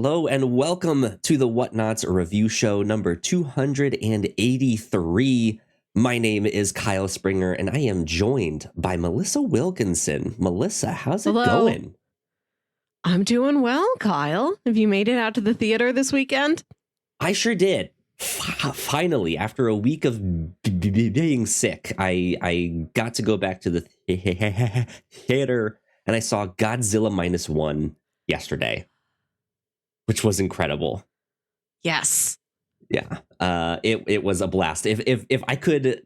Hello and welcome to the Whatnauts review show number 283. My name is Kyle Springer and I am joined by Melissa Wilkinson. Melissa, how's it going? I'm doing well, Kyle. Have you made it out to the theater this weekend? I sure did. Finally, after a week of being sick, I got to go back to the theater and I saw Godzilla -1 yesterday, which was incredible. Yes. Yeah. It was a blast. If I could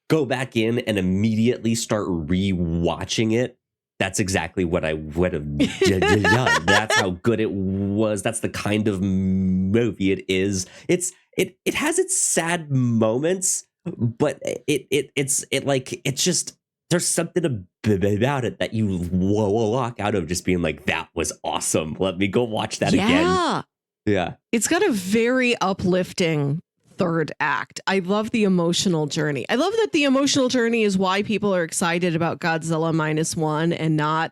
go back in and immediately start rewatching it, that's exactly what I would have done. That's how good it was. That's the kind of movie it is. It has its sad moments, but it's just there's something about it that you walk out of just being like, that was awesome. Let me go watch that again. Yeah. It's got a very uplifting third act. I love the emotional journey. I love that the emotional journey is why people are excited about Godzilla -1 and not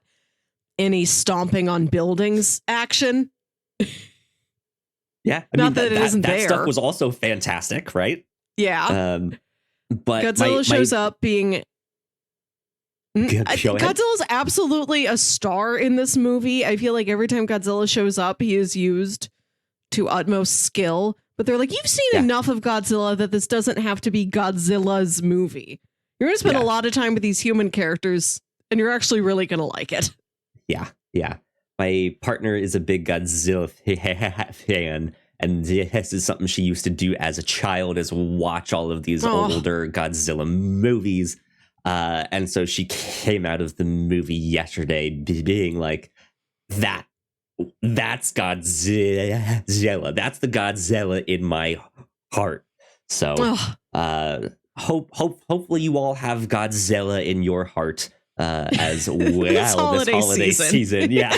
any stomping on buildings action. Yeah. I mean, that isn't that there. stuff was also fantastic, right? Yeah. But Godzilla shows up being... Godzilla's absolutely a star in this movie. I feel like every time Godzilla shows up, he is used to utmost skill. But they're like, you've seen enough of Godzilla that this doesn't have to be Godzilla's movie. You're going to spend a lot of time with these human characters, and you're actually really going to like it. Yeah. My partner is a big Godzilla fan, and this is something she used to do as a child, is watch all of these older Godzilla movies. And so she came out of the movie yesterday being like, that's Godzilla. That's the Godzilla in my heart. So hopefully you all have Godzilla in your heart as well this holiday season. Yeah.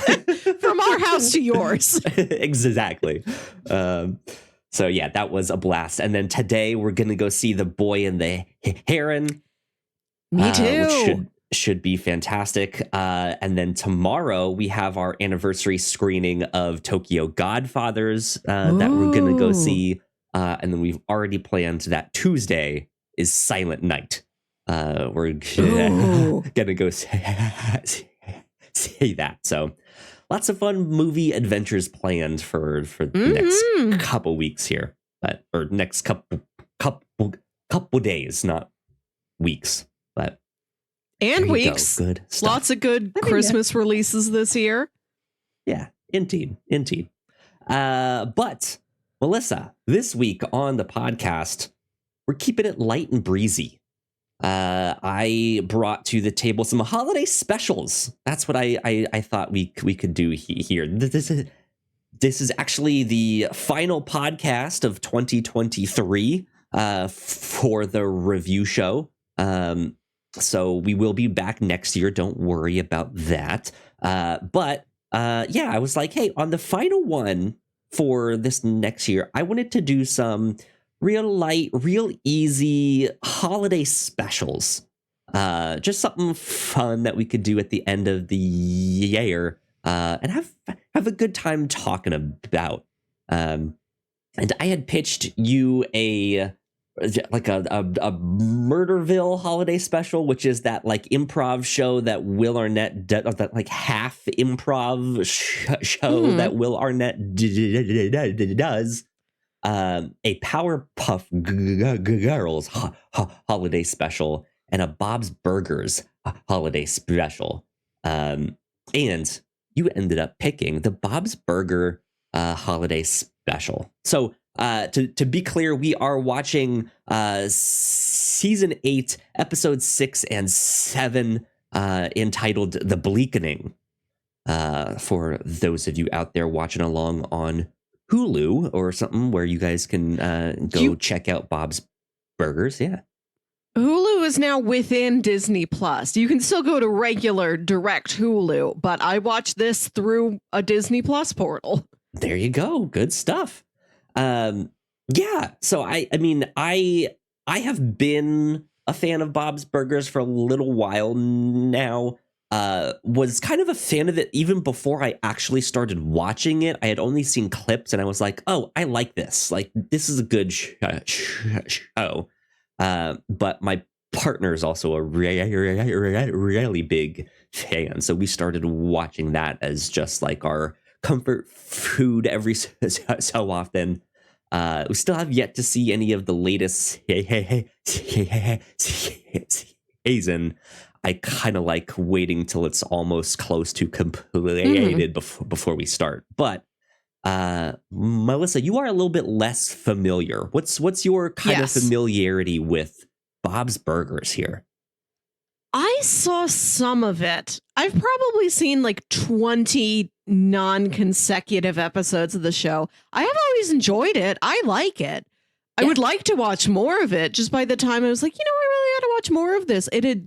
From our house to yours. Exactly. So yeah, that was a blast. And then today we're going to go see The Boy and the Heron. Me too. Which should be fantastic. And then tomorrow we have our anniversary screening of Tokyo Godfathers that we're going to go see. And then we've already planned that Tuesday is Silent Night. We're going to go see that. So lots of fun movie adventures planned for the next couple weeks here. Or next couple days, not weeks. But and weeks. Good stuff. Lots of good Christmas releases this year. Yeah, indeed. But Melissa, this week on the podcast, we're keeping it light and breezy. I brought to the table some holiday specials. That's what I thought we could do here. This is actually the final podcast of 2023 for the review show. So we will be back next year. Don't worry about that. But I was like, hey, on the final one for this next year, I wanted to do some real light, real easy holiday specials. Just something fun that we could do at the end of the year and have a good time talking about. And I had pitched you a Murderville holiday special, which is that improv show that Will Arnett does, that half improv show that Will Arnett does. A Powerpuff Girls holiday special and a Bob's Burgers holiday special. And you ended up picking the Bob's Burger holiday special. So to be clear, we are watching season 8, episodes 6 and 7, entitled The Bleakening. For those of you out there watching along on Hulu or something where you guys can go check out Bob's Burgers. Yeah. Hulu is now within Disney Plus. You can still go to regular direct Hulu, but I watched this through a Disney Plus portal. There you go. Good stuff. So I have been a fan of Bob's Burgers for a little while now. was kind of a fan of it even before I actually started watching it. I had only seen clips and I was like, oh, I like this. Like, this is a good show. But my partner is also a really big fan. So we started watching that as just like our comfort food every so often. We still have yet to see any of the latest season. I kind of like waiting till it's almost close to completed before we start. But Melissa, you are a little bit less familiar. What's your kind of familiarity with Bob's Burgers here? I saw some of it. I've probably seen like 20 non-consecutive episodes of the show. I have always enjoyed it. I like it. I would like to watch more of it. Just by the time I was like, I really ought to watch more of this. It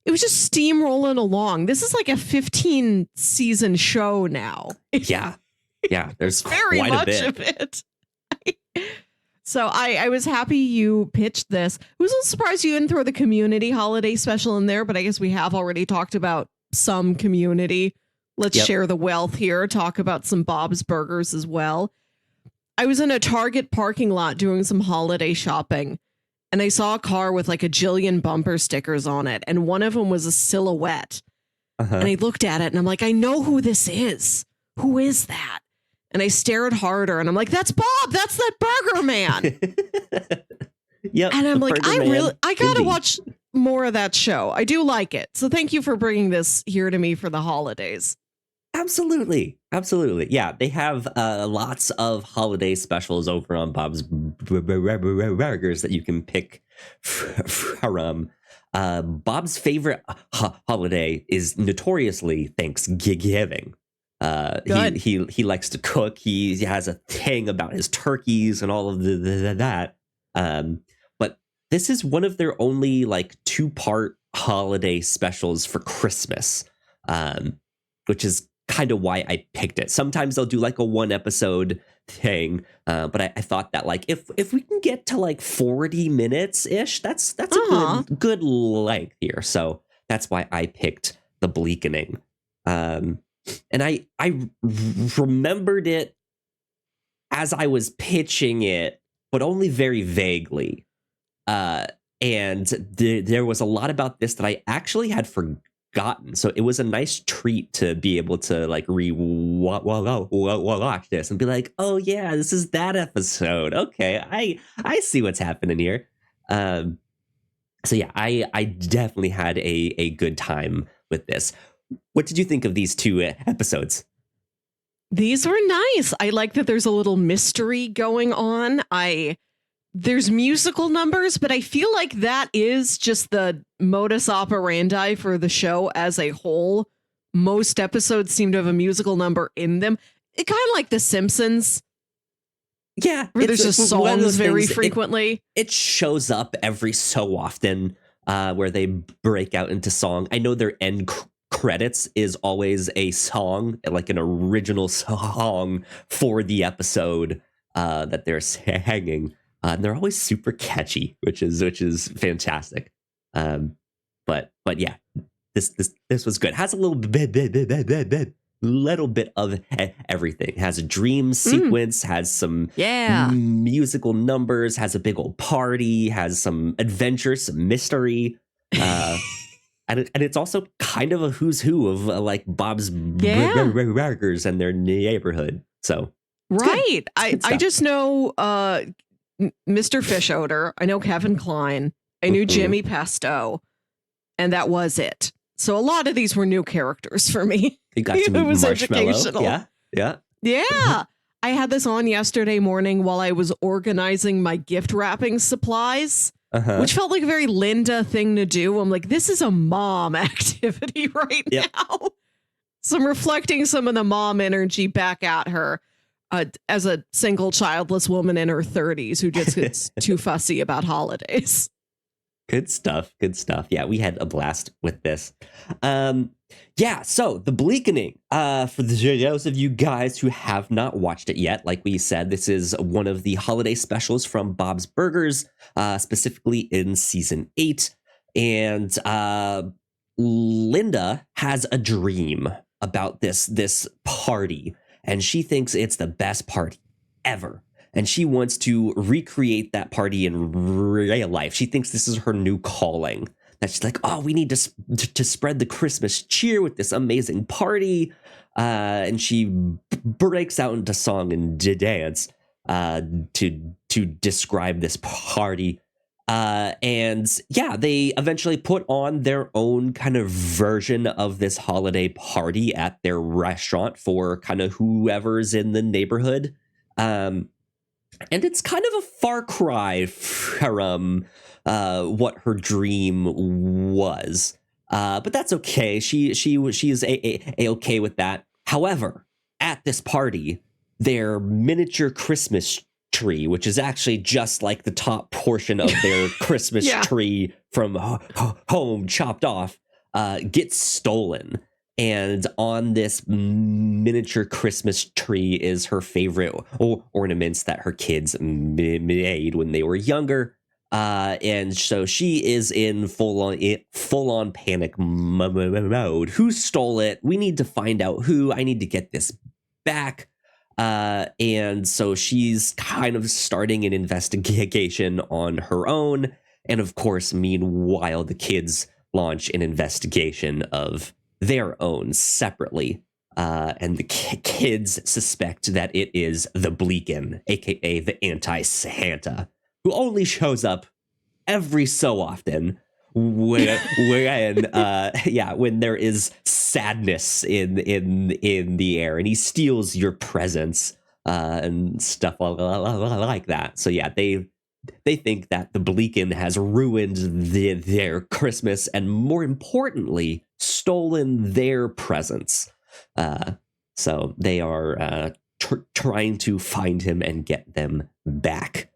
was just steamrolling along. This is like a 15 season show now. Yeah. There's very quite much a bit of it. So I was happy you pitched this. I was a little surprised you didn't throw the community holiday special in there, but I guess we have already talked about some community. Let's share the wealth here. Talk about some Bob's Burgers as well. I was in a Target parking lot doing some holiday shopping. And I saw a car with like a jillion bumper stickers on it. And one of them was a silhouette. And I looked at it and I'm like, I know who this is. Who is that? And I stared harder and I'm like, that's Bob. That's that burger man. And I'm like, I got to watch more of that show. I do like it. So thank you for bringing this here to me for the holidays. Absolutely. Yeah, they have lots of holiday specials over on Bob's Burgers that you can pick from. Bob's favorite holiday is notoriously Thanksgiving. He likes to cook. He has a thing about his turkeys and all of that. But this is one of their only like 2-part holiday specials for Christmas, which is kind of why I picked it. Sometimes they'll do like a 1-episode thing, but I thought that like if we can get to like 40 minutes ish, that's a good length here. So that's why I picked the Bleakening. And I remembered it as I was pitching it, but only very vaguely. And there was a lot about this that I actually had forgotten. So it was a nice treat to be able to like watch this and be like, oh yeah, this is that episode. Okay, I see what's happening here. So yeah, I definitely had a good time with this. What did you think of these 2 episodes? These were nice. I like that there's a little mystery going on. There's musical numbers, but I feel like that is just the modus operandi for the show as a whole. Most episodes seem to have a musical number in them. It kind of like The Simpsons. Yeah. Where there's just songs very frequently. It shows up every so often where they break out into song. I know their end credits is always a song, like an original song for the episode that they're singing. And they're always super catchy, which is fantastic. But yeah, this was good. Has a little bit of everything. Has a dream sequence. Has some musical numbers. Has a big old party. Has some adventure, some mystery. And it's also kind of a who's who of like Bob's Burgers and their neighborhood. So right, I just know Mr. Fish Odor. I know Kevin Kline. I knew Jimmy Pesto, and that was it. So a lot of these were new characters for me. You got to meet it was Marshmallow. educational. Yeah. I had this on yesterday morning while I was organizing my gift wrapping supplies, which felt like a very Linda thing to do. I'm like, this is a mom activity right now. So I'm reflecting some of the mom energy back at her. As a single childless woman in her 30s who just gets too fussy about holidays. Good stuff. Yeah, we had a blast with this. So the Bleakening, for those of you guys who have not watched it yet, like we said, this is one of the holiday specials from Bob's Burgers, specifically in season 8. And Linda has a dream about this party, and she thinks it's the best party ever. And she wants to recreate that party in real life. She thinks this is her new calling. That she's like, oh, we need to spread the Christmas cheer with this amazing party. And she breaks out into song and dance to describe this party. And yeah, they eventually put on their own kind of version of this holiday party at their restaurant for kind of whoever's in the neighborhood. And it's kind of a far cry from what her dream was. But that's okay. She is okay with that. However, at this party, their miniature Christmas tree, which is actually just like the top portion of their Christmas tree from home chopped off, gets stolen. And on this miniature Christmas tree is her favorite ornaments that her kids made when they were younger. And so she is in full on panic mode. Who stole it? We need to find out who. I need to get this back. And so she's kind of starting an investigation on her own. And of course, meanwhile, the kids launch an investigation of their own separately. And the kids suspect that it is the Bleaken, aka the anti-Santa, who only shows up every so often when there is sadness in the air, and he steals your presents and stuff like that. So yeah, they think that the Bleaken has ruined their Christmas, and more importantly, stolen their presents. So they are trying to find him and get them back.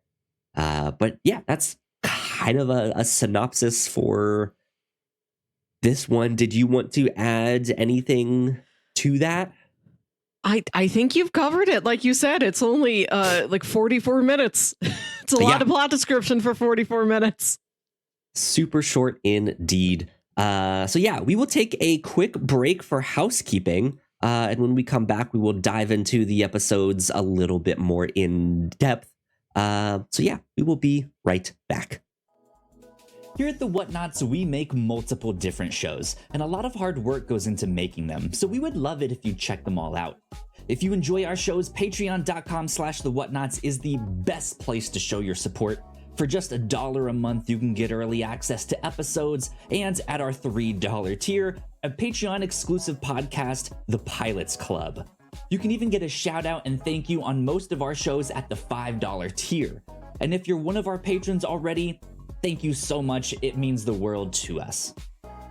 But yeah, that's kind of a synopsis for this one. Did you want to add anything to that? I think you've covered it. Like you said, it's only like 44 minutes. It's a lot of plot description for 44 minutes. Super short indeed. So yeah, we will take a quick break for housekeeping. And when we come back, we will dive into the episodes a little bit more in depth. So yeah, we will be right back. Here at the Whatnauts, we make multiple different shows, and a lot of hard work goes into making them, so we would love it if you check them all out. If you enjoy our shows, patreon.com/thewhatnauts is the best place to show your support. For just $1 a month, you can get early access to episodes, and at our $3 tier, a Patreon exclusive podcast, The Pilots Club. You can even get a shout out and thank you on most of our shows at the $5 tier. And if you're one of our patrons already, thank you so much. It means the world to us.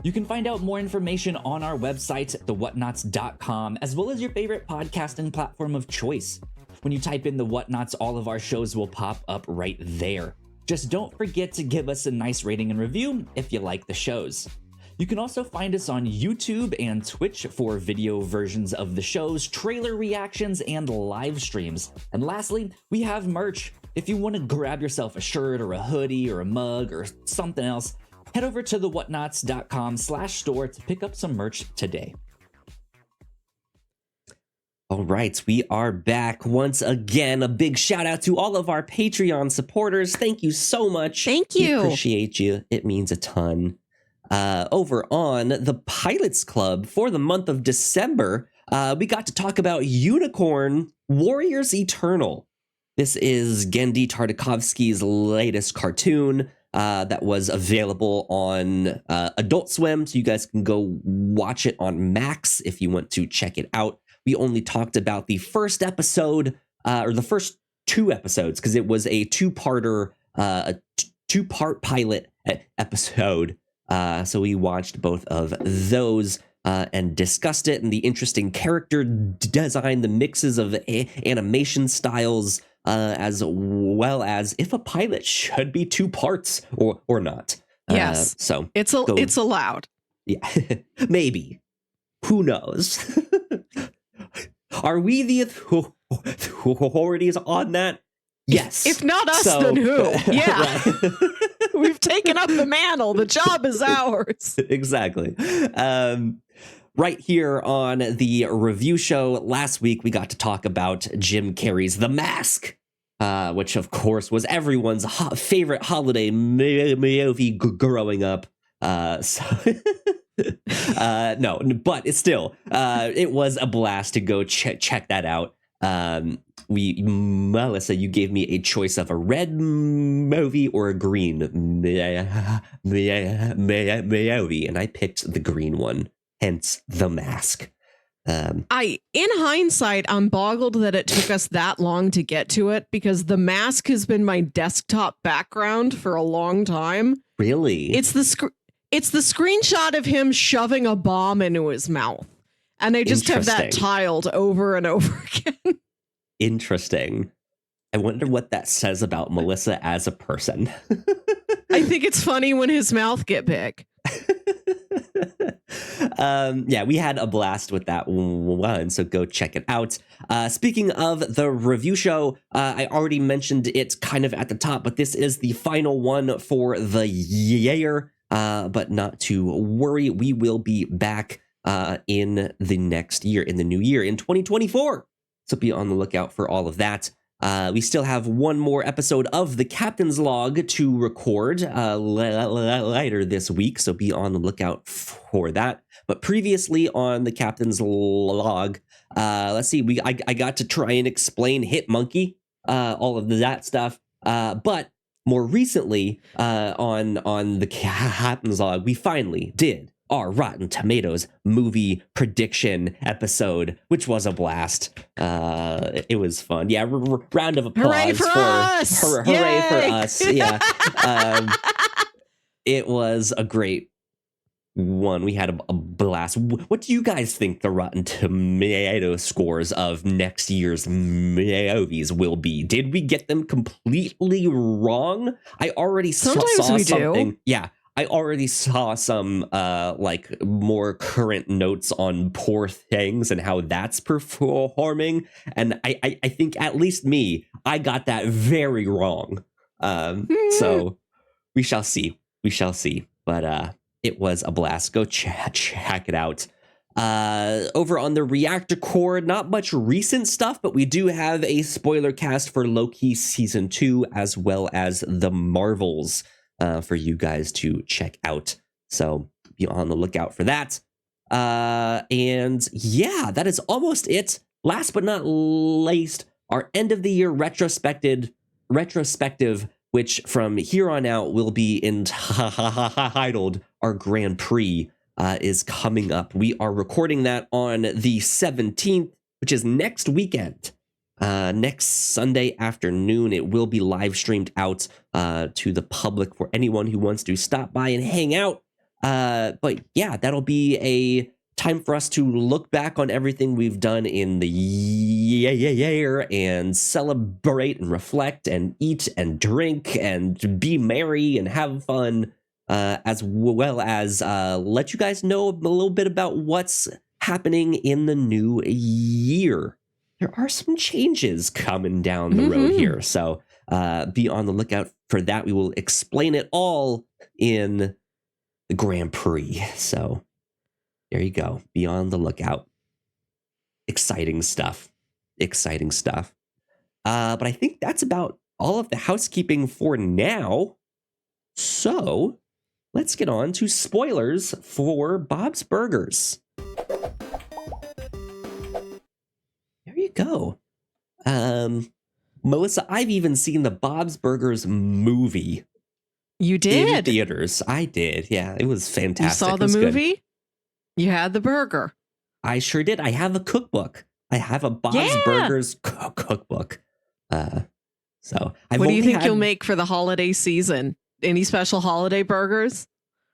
You can find out more information on our website, thewhatnauts.com, as well as your favorite podcasting platform of choice. When you type in The Whatnauts, all of our shows will pop up right there. Just don't forget to give us a nice rating and review if you like the shows. You can also find us on YouTube and Twitch for video versions of the shows, trailer reactions, and live streams. And lastly, we have merch. If you want to grab yourself a shirt or a hoodie or a mug or something else, head over to thewhatnauts.com/store to pick up some merch today. All right, we are back once again. A big shout out to all of our Patreon supporters. Thank you so much. Thank you. We appreciate you. It means a ton. Over on the Pilots Club for the month of December, we got to talk about Unicorn Warriors Eternal. This is Genndy Tartakovsky's latest cartoon that was available on Adult Swim, so you guys can go watch it on Max if you want to check it out. We only talked about the first episode, or the first two episodes, because it was a two-part pilot episode. So we watched both of those and discussed it, and the interesting character design, the mixes of animation styles, as well as if a pilot should be two parts or not. Yes. So it's allowed. Yeah, maybe. Who knows? Are we the authorities on that? Yes. If not us, then who? Yeah. We've taken up the mantle. The job is ours. Exactly. Right here on the review show last week, we got to talk about Jim Carrey's The Mask, which, of course, was everyone's favorite holiday movie growing up. No, but it's still, it was a blast to go check that out. Melissa, you gave me a choice of a red movie or a green movie, and I picked the green one, hence The Mask. In hindsight, I'm boggled that it took us that long to get to it, because The Mask has been my desktop background for a long time. Really? It's the screenshot of him shoving a bomb into his mouth. And I just have that tiled over and over again. Interesting. I wonder what that says about Melissa as a person. I think it's funny when his mouth get big. Yeah, we had a blast with that one, so go check it out. Speaking of the review show, I already mentioned it kind of at the top, but this is the final one for the year. But not to worry, we will be back in the next year, in the new year, in 2024. So be on the lookout for all of that. We still have one more episode of the Captain's Log to record later this week, so be on the lookout for that. But previously on the Captain's Log, let's see, I got to try and explain Hit Monkey, all of that stuff. But more recently, on the Captain's Log, we finally did our Rotten Tomatoes movie prediction episode, which was a blast. It was fun. Yeah, round of applause. Hooray for us! Hooray for us. Yeah. It was a great one. We had a blast. What do you guys think the Rotten Tomatoes scores of next year's movies will be? Did we get them completely wrong? I already saw something. Yeah. I already saw some like more current notes on Poor Things and how that's performing, and I think at least me, I got that very wrong. So we shall see. But it was a blast. Go check it out. Over on the Reactor Core, not much recent stuff, but we do have a spoiler cast for Loki Season 2, as well as The Marvels, for you guys to check out. So be on the lookout for that. And yeah, that is almost it. Last but not least, our end of the year retrospective, which from here on out will be entitled our Grand Prix, is coming up. We are recording that on the 17th, which is next weekend. Next Sunday afternoon. It will be live streamed out to the public for anyone who wants to stop by and hang out. But yeah, that'll be a time for us to look back on everything we've done in the year and celebrate and reflect and eat and drink and be merry and have fun, as well as let you guys know a little bit about what's happening in the new year. There are some changes coming down the road here, so be on the lookout for that. We will explain it all in the Grand Prix. So there you go. Be on the lookout. Exciting stuff. But I think that's about all of the housekeeping for now. So let's get on to spoilers for Bob's Burgers. There you go. Melissa, I've even seen the Bob's Burgers movie. You did? In theaters. I did. Yeah, it was fantastic. You saw the movie? Good. You had the burger. I sure did. I have a cookbook. I have a Bob's Burgers cookbook. So what do you think you'll make for the holiday season? Any special holiday burgers?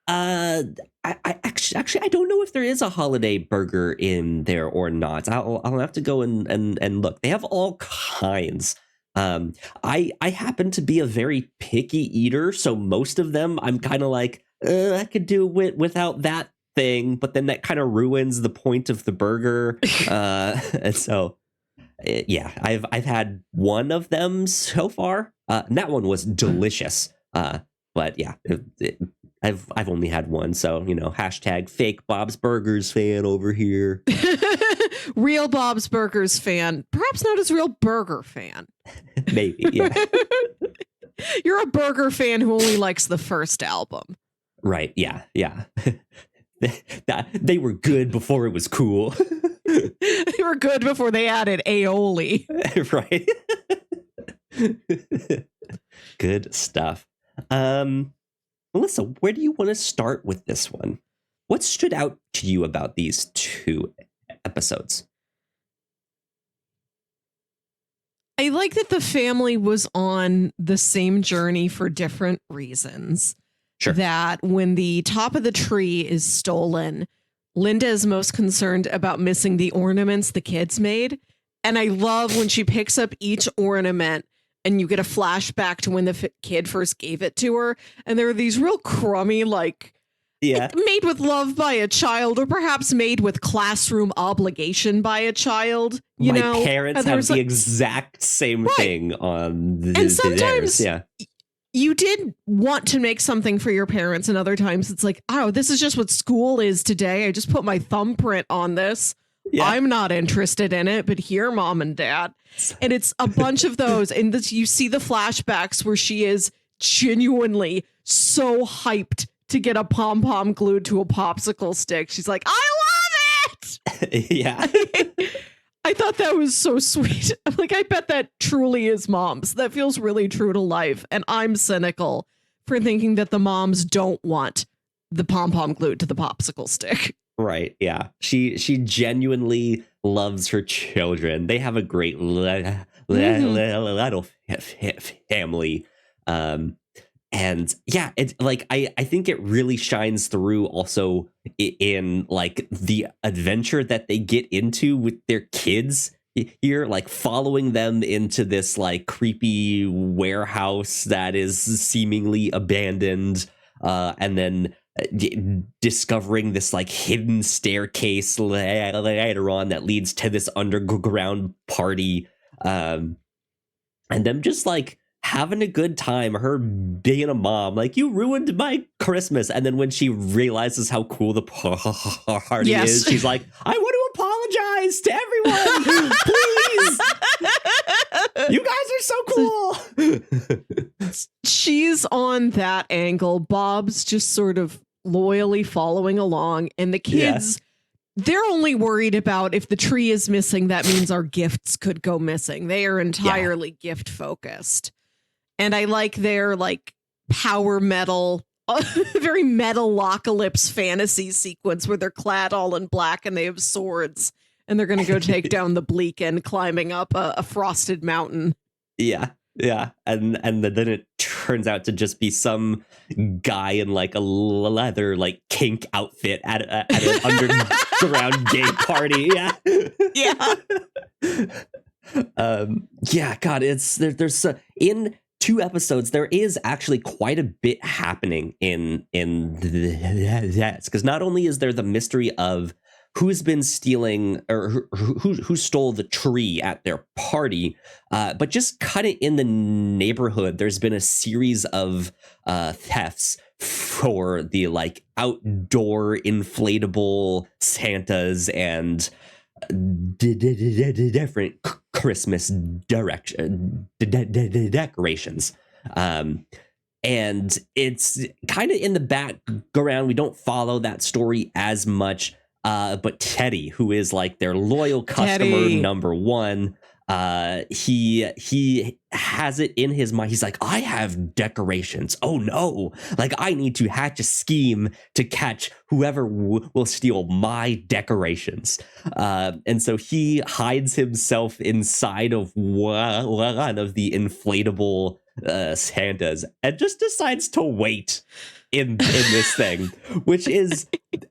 I actually I don't know if there is a holiday burger in there or not. I'll have to go and look. They have all kinds. I happen to be a very picky eater, so most of them I'm kind of like, I could do it without that thing, but then that kind of ruins the point of the burger. And so yeah, I've had one of them so far. And that one was delicious. But yeah, I've only had one, so hashtag fake Bob's Burgers fan over here. Real Bob's Burgers fan, perhaps not as real burger fan. Maybe, yeah. You're a burger fan who only likes the first album. Right, yeah. They were good before it was cool. They were good before they added aioli. Right. Good stuff. Melissa, where do you want to start with this one? What stood out to you about these two episodes? I like that the family was on the same journey for different reasons. Sure. That when the top of the tree is stolen, Linda is most concerned about missing the ornaments the kids made. And I love when she picks up each ornament and you get a flashback to when the kid first gave it to her. And there are these real crummy, made with love by a child, or perhaps made with classroom obligation by a child. My parents have the exact same thing on the and sometimes theirs. Yeah. You did want to make something for your parents, and other times it's like, oh, this is just what school is today. I just put my thumbprint on this. Yeah. I'm not interested in it, but here, Mom and Dad. And it's a bunch of those. And you see the flashbacks where she is genuinely so hyped to get a pom-pom glued to a popsicle stick. She's like, I love it. Yeah. I thought that was so sweet. I'm like, I bet that truly is moms. That feels really true to life. And I'm cynical for thinking that the moms don't want the pom-pom glued to the popsicle stick. Right. Yeah. She genuinely loves her children. They have a great little family. And yeah, it's like I think it really shines through also in like the adventure that they get into with their kids here, like following them into this like creepy warehouse that is seemingly abandoned, and then discovering this like hidden staircase later on that leads to this underground party, and them just like having a good time, her being a mom, like, you ruined my Christmas. And then when she realizes how cool the party is, she's like, I want to apologize to everyone, please. You guys are so cool. She's on that angle. Bob's just sort of loyally following along, and the kids, they're only worried about if the tree is missing, that means our gifts could go missing. They are entirely gift focused. And I like their like power metal, very metalocalypse fantasy sequence where they're clad all in black and they have swords and they're going to go take down the Bleaken, climbing up a frosted mountain. Yeah. Yeah. And then it turns out to just be some guy in like a leather like kink outfit at an underground gay party. Yeah. Yeah. Yeah, God, there's in 2 episodes, there is actually quite a bit happening in that, because not only is there the mystery of who's been stealing or who stole the tree at their party, but just kind of in the neighborhood, there's been a series of thefts for the like outdoor inflatable Santas and different Christmas decorations. And it's kind of in the background. We don't follow that story as much. But Teddy, who is like their loyal customer number one, he has it in his mind. He's like, I have decorations. Oh no, like I need to hatch a scheme to catch whoever will steal my decorations. And so he hides himself inside of one of the inflatable Santas and just decides to wait in this thing, which is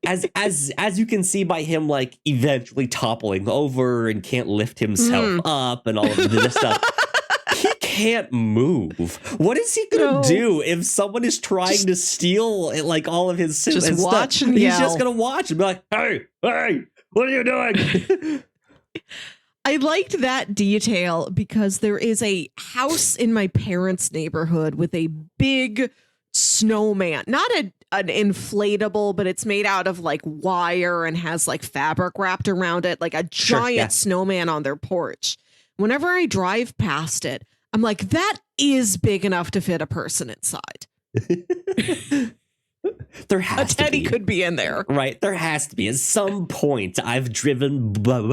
as you can see by him like eventually toppling over and can't lift himself up and all of this stuff. He can't move. What is he gonna do if someone is trying to steal like all of his just and watch stuff? And He's yell. just gonna watch and be like, hey, what are you doing? I liked that detail because there is a house in my parents' neighborhood with a big snowman, not an inflatable, but it's made out of like wire and has like fabric wrapped around it, like a giant snowman on their porch. Whenever I drive past it, I'm like, that is big enough to fit a person inside. There has a teddy to be. could be in there. Right. There has to be. At some point, I've driven by.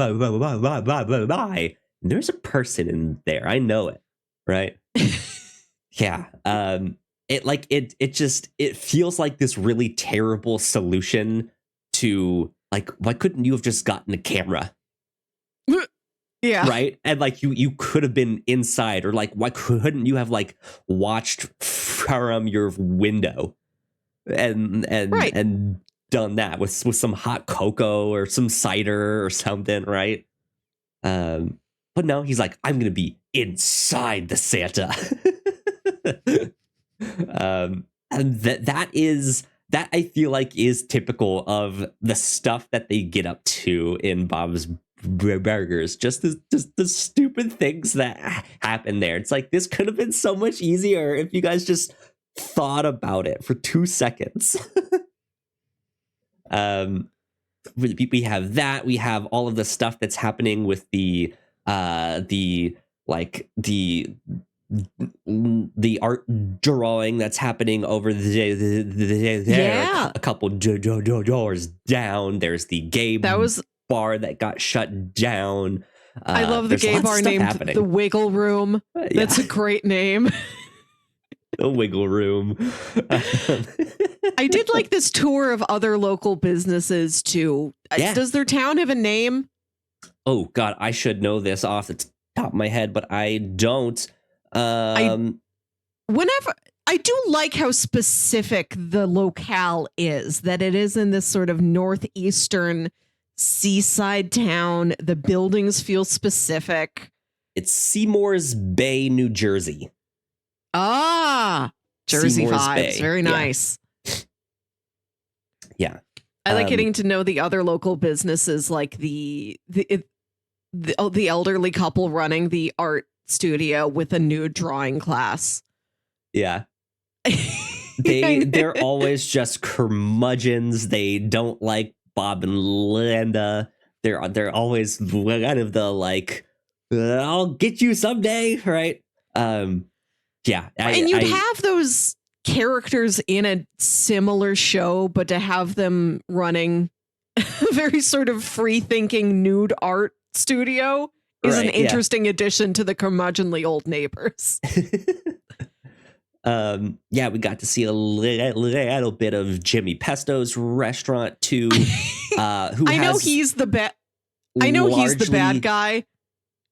There's a person in there. I know it. Right. Yeah. It feels like this really terrible solution to like, why couldn't you have just gotten a camera? Yeah. Right. And like you could have been inside, or like, why couldn't you have like watched from your window and done that with some hot cocoa or some cider or something. Right. But no, he's like, I'm going to be inside the Santa. And that I feel like is typical of the stuff that they get up to in Bob's Burgers. Just the stupid things that happen there. It's like, this could have been so much easier if you guys just thought about it for 2 seconds. We have that. We have all of the stuff that's happening with the art drawing that's happening over there. Yeah. A couple doors down. There's the gay bar that got shut down. I love the gay bar named The Wiggle Room. That's a great name. The Wiggle Room. I did like this tour of other local businesses too. Yeah. Does their town have a name? Oh God, I should know this off the top of my head, but I don't. Whenever I do like how specific the locale is, that it is in this sort of northeastern seaside town. The buildings feel specific. It's Seymour's Bay, New Jersey. Ah, Jersey Seymour's vibes. Bay. Very nice. Yeah. I like getting to know the other local businesses, like the elderly couple running the art studio with a nude drawing class. Yeah. They're always just curmudgeons. They don't like Bob and Linda. They're always kind of the like, I'll get you someday, right? Yeah. And you'd have those characters in a similar show, but to have them running a very sort of free-thinking nude art studio is an interesting addition to the curmudgeonly old neighbors. Yeah, we got to see a little bit of Jimmy Pesto's restaurant too. I know he's the bad guy.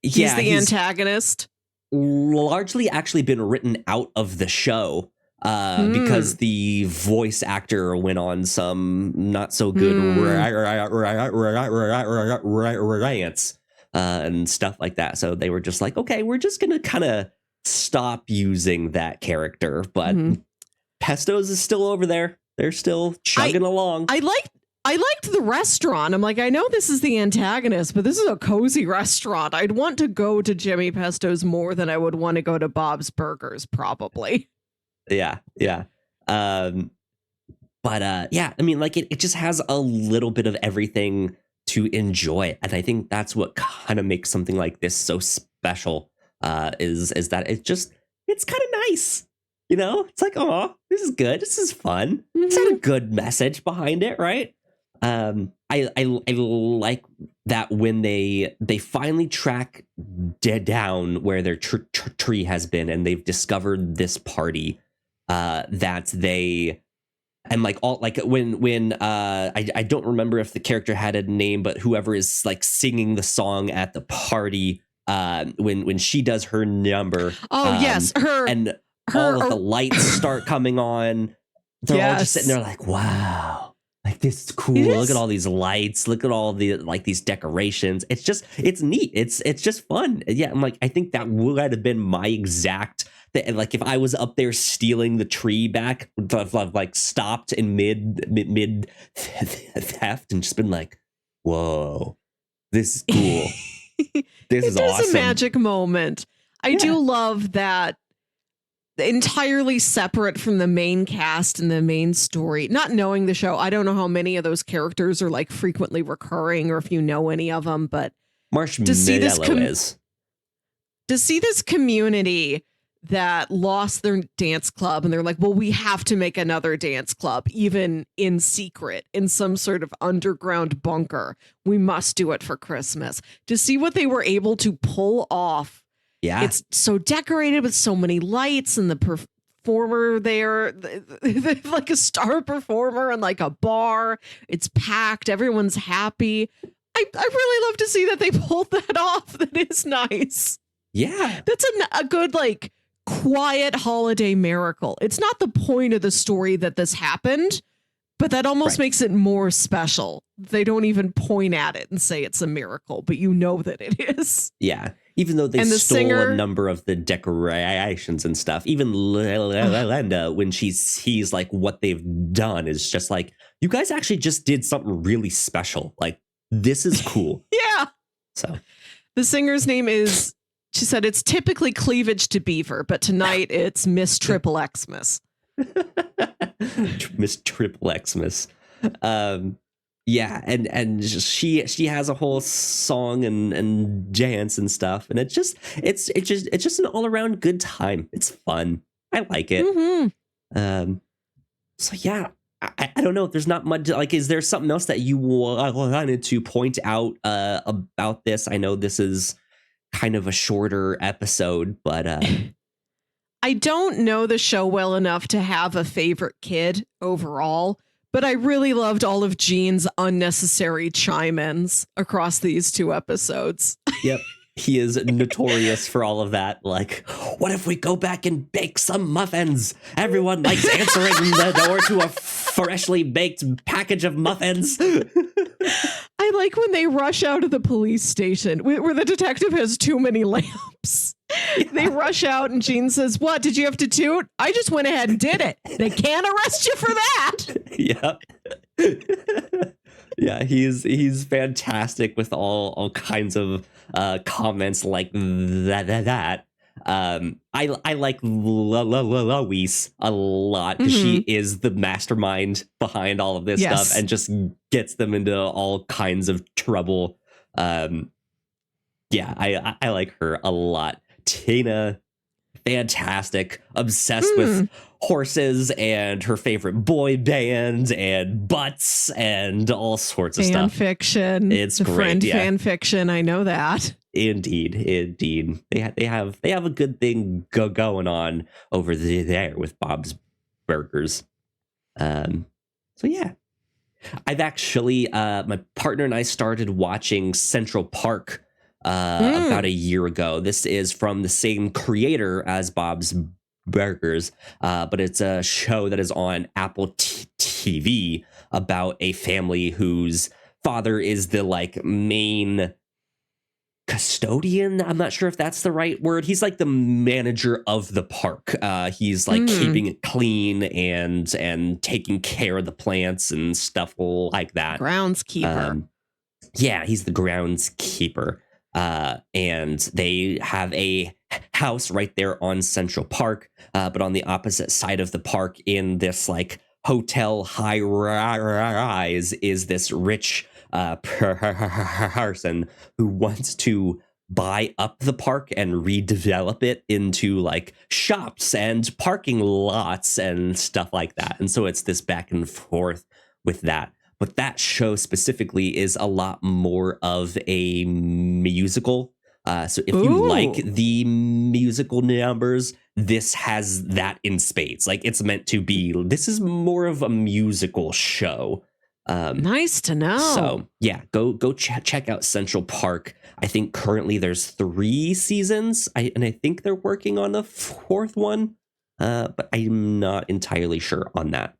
He's the antagonist. Largely actually been written out of the show because the voice actor went on some not so good rants and stuff like that. So they were just like, okay, we're just going to kind of stop using that character. But Pesto's is still over there. They're still chugging along. I liked the restaurant. I'm like, I know this is the antagonist, but this is a cozy restaurant. I'd want to go to Jimmy Pesto's more than I would want to go to Bob's Burgers, probably. Yeah. I mean, like it just has a little bit of everything to enjoy. And I think that's what kind of makes something like this so special, is that it's kind of nice. You know, it's like, oh, this is good. This is fun. It's got a good message behind it, right? I like that when they finally track down where their tree has been, and they've discovered this party that they and like all like when I don't remember if the character had a name, but whoever is like singing the song at the party when she does her number. Oh yes, all of the lights start coming on. They're all just sitting there like, wow. Like, this is cool. Look at all these lights. Look at all the like these decorations. It's neat. It's just fun. Yeah, I'm like, I think that would have been my exact like if I was up there stealing the tree back, like stopped in mid theft and just been like, whoa, this is cool. This is awesome. It's a magic moment. I do love that. entirely separate from the main cast and the main story. Not knowing the show, I don't know how many of those characters are like frequently recurring or if you know any of them, but Marshmallow is. To see this community that lost their dance club and they're like, well, we have to make another dance club, even in secret, in some sort of underground bunker. We must do it for Christmas. To see what they were able to pull off. Yeah. It's so decorated with so many lights and the performer there, like a star performer and like a bar. It's packed. Everyone's happy. I really love to see that they pulled that off. That is nice. Yeah. That's a good, like, quiet holiday miracle. It's not the point of the story that this happened, but that almost makes it more special. They don't even point at it and say it's a miracle, but you know that it is. Yeah. Even though they stole a number of the decorations and stuff, even Linda, when she sees like what they've done, is just like, you guys actually just did something really special. Like, this is cool. Yeah. So the singer's name is, she said, it's typically cleavage to beaver, but tonight it's Miss Triple Xmas. Miss Triple Xmas. Yeah, and she has a whole song and dance and stuff, and it's just an all around good time. It's fun. I like it. Mm-hmm. So yeah, I don't know. There's not much. Like, is there something else that you wanted to point out about this? I know this is kind of a shorter episode, but I don't know the show well enough to have a favorite kid overall. But I really loved all of Gene's unnecessary chime-ins across these two episodes. Yep. He is notorious for all of that. Like, what if we go back and bake some muffins? Everyone likes answering the door to a freshly baked package of muffins. I like when they rush out of the police station where the detective has too many lamps. Yeah. They rush out and Gene says, what, did you have to toot? I just went ahead and did it. They can't arrest you for that. Yep. Yeah, he's fantastic with all kinds of comments like that. I like Lois a lot because she is the mastermind behind all of this stuff and just gets them into all kinds of trouble. Yeah, I like her a lot. Tina, fantastic, obsessed with horses and her favorite boy band and butts and all sorts of stuff. Fan fiction. It's the great. Friend fan fiction. I know that. Indeed. They have a good thing going on over there with Bob's Burgers. So yeah, I've actually my partner and I started watching Central Park about a year ago. This is from the same creator as Bob's Burgers, but it's a show that is on Apple TV about a family whose father is the like main custodian. I'm not sure if that's the right word. He's like the manager of the park. He's like keeping it clean and taking care of the plants and stuff like that. Groundskeeper. Yeah, he's the groundskeeper. And they have a house right there on Central Park, but on the opposite side of the park in this like hotel high rise is this rich person who wants to buy up the park and redevelop it into like shops and parking lots and stuff like that. And so it's this back and forth with that. But that show specifically is a lot more of a musical. So if you like the musical numbers, this has that in spades. Like, it's meant to be, this is more of a musical show. Nice to know. So yeah, go check out Central Park. I think currently there's 3 seasons, and I think they're working on the 4th one, but I'm not entirely sure on that.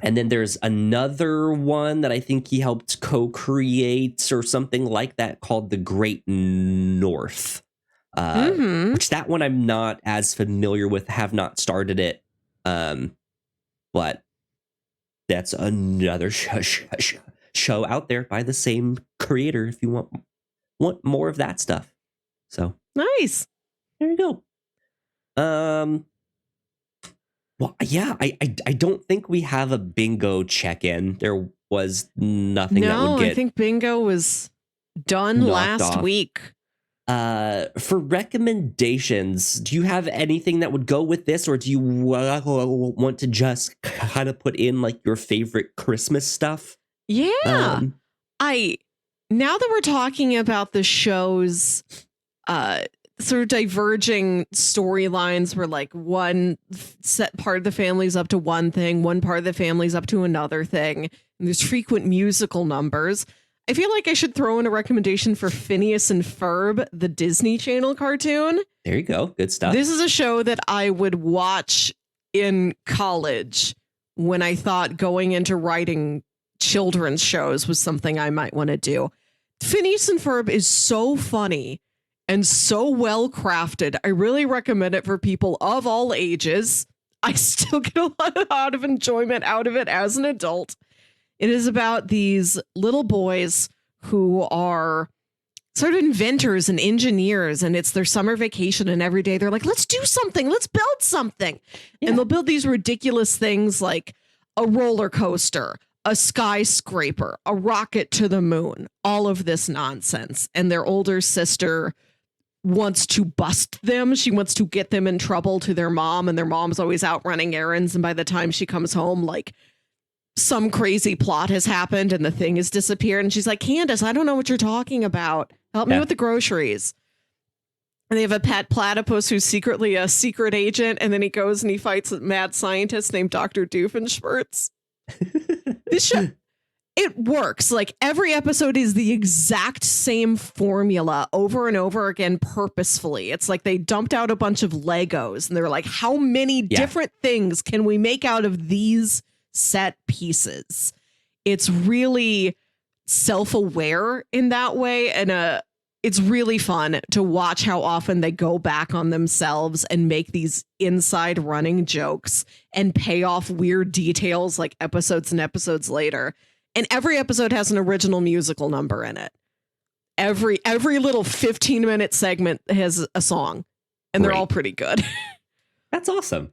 And then there's another one that I think he helped co-create or something like that called The Great North, which that one I'm not as familiar with, have not started it, but that's another show out there by the same creator if you want more of that stuff. So nice. There you go. Well, yeah, I don't think we have a bingo check-in. There was nothing that would No, I get think bingo was done knocked last off. week. For recommendations, do you have anything that would go with this, or do you want to just kind of put in like your favorite Christmas stuff? Yeah. Now that we're talking about the show's sort of diverging storylines where like one set part of the family's up to one thing, one part of the family's up to another thing, and there's frequent musical numbers, I feel like I should throw in a recommendation for Phineas and Ferb, the Disney Channel cartoon. There you go. Good stuff. This is a show that I would watch in college when I thought going into writing children's shows was something I might want to do. Phineas and Ferb is so funny and so well crafted. I really recommend it for people of all ages. I still get a lot of enjoyment out of it as an adult. It is about these little boys who are sort of inventors and engineers, and it's their summer vacation, and every day they're like, let's do something, let's build something. Yeah. And they'll build these ridiculous things like a roller coaster, a skyscraper, a rocket to the moon, all of this nonsense. And their older sister wants to bust them. She wants to get them in trouble to their mom, and their mom's always out running errands. And by the time she comes home, like some crazy plot has happened and the thing has disappeared. And she's like, Candace, I don't know what you're talking about. Help me with the groceries. And they have a pet platypus who's secretly a secret agent. And then he goes and he fights a mad scientist named Dr. Doofenshmirtz. This show, it works. Like every episode is the exact same formula over and over again purposefully. It's like they dumped out a bunch of Legos and they're like, how many different things can we make out of these set pieces? It's really self-aware in that way, and it's really fun to watch how often they go back on themselves and make these inside running jokes and pay off weird details like episodes and episodes later. And every episode has an original musical number in it. Every little 15-minute segment has a song, and they're all pretty good. That's awesome.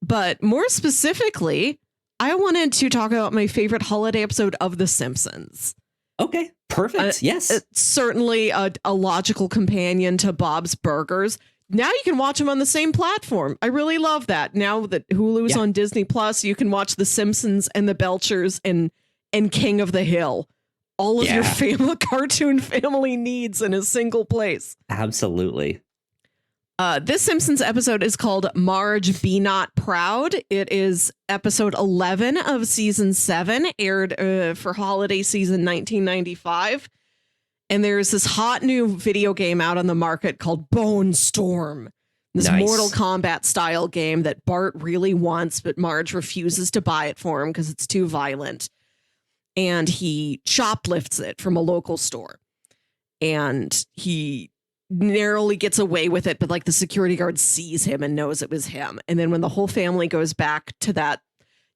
But more specifically, I wanted to talk about my favorite holiday episode of The Simpsons. Okay, perfect. Yes. It's certainly a logical companion to Bob's Burgers. Now you can watch them on the same platform. I really love that. Now that Hulu's on Disney Plus, you can watch The Simpsons and The Belchers and King of the Hill. All of your family cartoon family needs in a single place. Absolutely. This Simpsons episode is called Marge Be Not Proud. It is episode 11 of season 7, aired for holiday season 1995. And there's this hot new video game out on the market called Bone Storm. This Mortal Kombat style game that Bart really wants, but Marge refuses to buy it for him because it's too violent. And he shoplifts it from a local store. And he narrowly gets away with it, but like the security guard sees him and knows it was him. And then when the whole family goes back to that,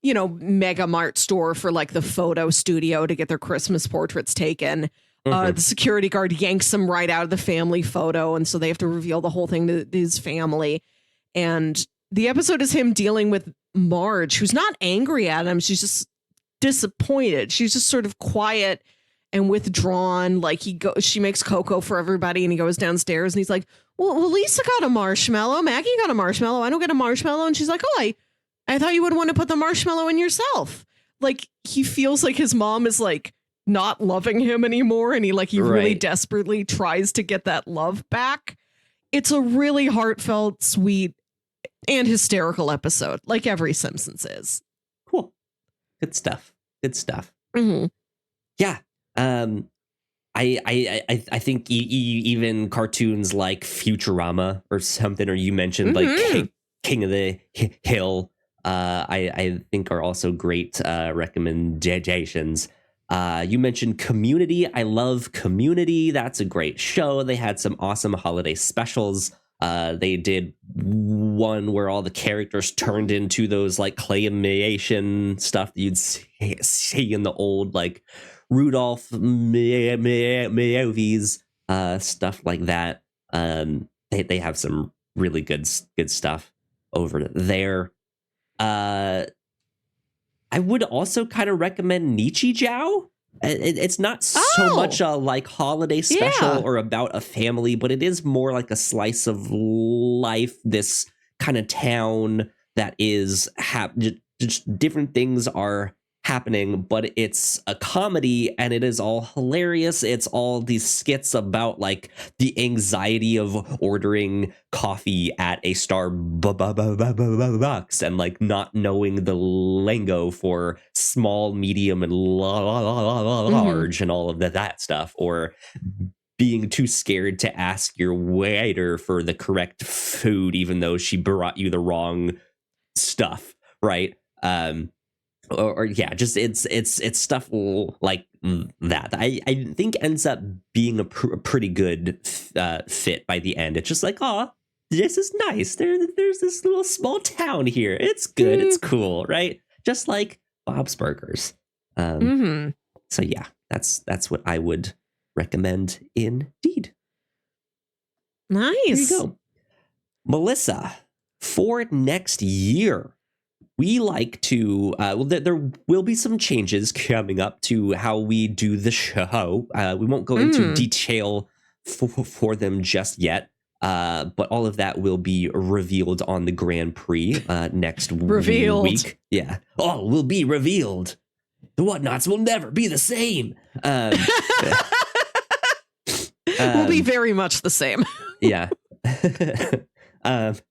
Mega Mart store for like the photo studio to get their Christmas portraits taken, the security guard yanks him right out of the family photo. And so they have to reveal the whole thing to his family. And the episode is him dealing with Marge, who's not angry at him. She's just disappointed. She's just sort of quiet and withdrawn. Like she makes cocoa for everybody, and he goes downstairs and he's like, well, Lisa got a marshmallow. Maggie got a marshmallow. I don't get a marshmallow. And she's like, oh, I thought you would want to put the marshmallow in yourself. Like he feels like his mom is like not loving him anymore. And he really desperately tries to get that love back. It's a really heartfelt, sweet, and hysterical episode, like every Simpsons is. Cool. Good stuff. Good stuff. Mm-hmm. Yeah. I think even cartoons like Futurama or something, or you mentioned like King of the Hill, I think are also great recommendations. You mentioned Community. I love Community. That's a great show. They had some awesome holiday specials. They did one where all the characters turned into those like claymation stuff that you'd see in the old like Rudolph movies, stuff like that. They have some really good stuff over there. I would also kind of recommend Nietzsche Jiao. It's not so much a like holiday special or about a family, but it is more like a slice of life. This kind of town that is just different things are happening, but it's a comedy and it is all hilarious. It's all these skits about like the anxiety of ordering coffee at a Starbucks and like not knowing the lingo for small, medium, and large and all of that stuff, or being too scared to ask your waiter for the correct food even though she brought you the wrong stuff, right? Just it's stuff like that. I think ends up being a pretty good fit by the end. It's just like, oh, this is nice. There's this little small town here. It's good. It's cool, right? Just like Bob's Burgers. So yeah, that's what I would recommend indeed. Nice. There you go, Melissa. For next year, we like to, there will be some changes coming up to how we do the show. We won't go into detail for them just yet, but all of that will be revealed on the Grand Prix next week. Yeah. All will be revealed. The Whatnauts will never be the same. Will be very much the same. Yeah. But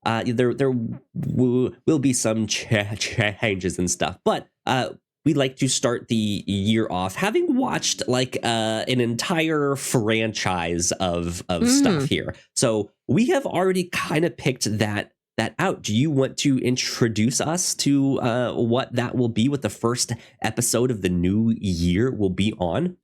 there will be some changes and stuff. But we like to start the year off having watched like an entire franchise of stuff here. So we have already kind of picked that out. Do you want to introduce us to what that will be, what the first episode of the new year will be on?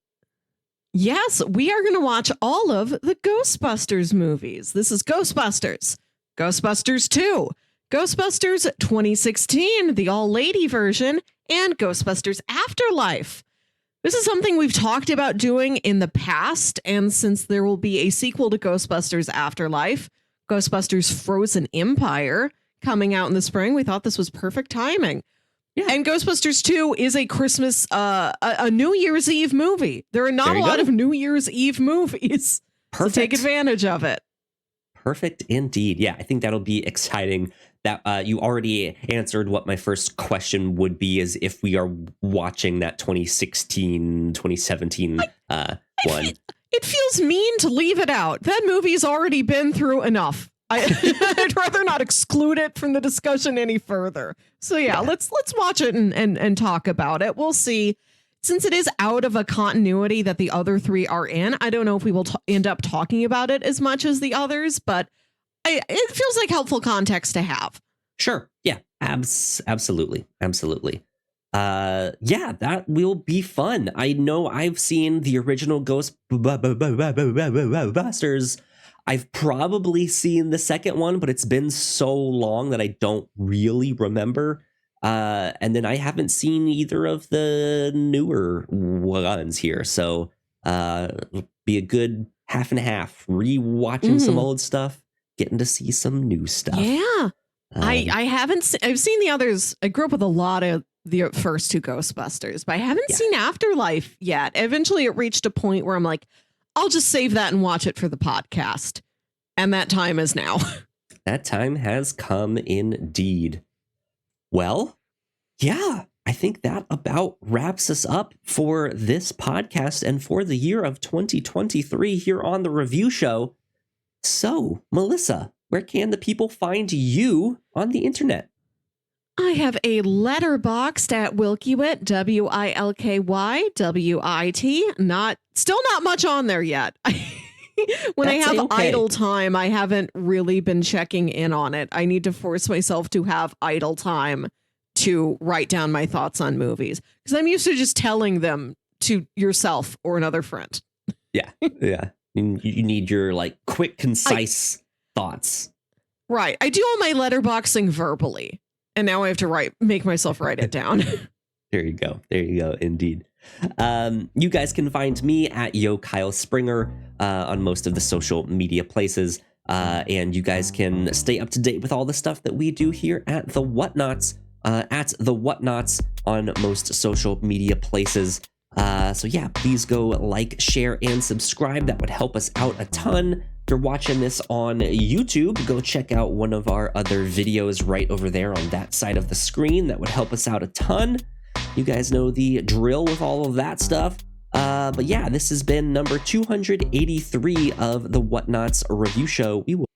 Yes, we are going to watch all of the Ghostbusters movies. This is Ghostbusters, Ghostbusters 2, Ghostbusters 2016, the all-lady version, and Ghostbusters Afterlife. This is something we've talked about doing in the past, and since there will be a sequel to Ghostbusters Afterlife, Ghostbusters Frozen Empire, coming out in the spring, we thought this was perfect timing. Yeah. And Ghostbusters 2 is a Christmas, a New Year's Eve movie. There are not a lot of New Year's Eve movies. Perfect. So take advantage of it. Perfect indeed. Yeah, I think that'll be exciting. That you already answered what my first question would be, is if we are watching that 2016, 2017 one. It feels mean to leave it out. That movie's already been through enough. I'd rather not exclude it from the discussion any further. So yeah, let's watch it and talk about it. We'll see. Since it is out of a continuity that the other three are in, I don't know if we will end up talking about it as much as the others, but it feels like helpful context to have. Sure. Yeah, absolutely. Yeah, that will be fun. I know I've seen the original Ghostbusters. I've probably seen the second one, but it's been so long that I don't really remember. And then I haven't seen either of the newer ones here. So be a good half and half, rewatching some old stuff, getting to see some new stuff. Yeah. I haven't I've seen the others. I grew up with a lot of the first two Ghostbusters, but I haven't seen Afterlife yet. Eventually it reached a point where I'm like, I'll just save that and watch it for the podcast. And that time is now. That time has come indeed. Well, yeah, I think that about wraps us up for this podcast and for the year of 2023 here on the Review Show. So, Melissa, where can the people find you on the internet? I have a letterboxd at Wilkywit, WILKYWIT. Still not much on there yet. When I have idle time, I haven't really been checking in on it. I need to force myself to have idle time to write down my thoughts on movies, because I'm used to just telling them to yourself or another friend. Yeah. You need your like quick, concise thoughts. Right. I do all my letterboxing verbally. And now I have to make myself write it down. There you go. Indeed. You guys can find me at Yo Kyle Springer on most of the social media places. And you guys can stay up to date with all the stuff that we do here at the Whatnauts, at the Whatnauts on most social media places. So yeah, please go like, share, and subscribe. That would help us out a ton. If you're watching this on YouTube, go check out one of our other videos right over there on that side of the screen. That would help us out a ton. You guys know the drill with all of that stuff. But yeah, this has been number 283 of the Whatnauts review show. We will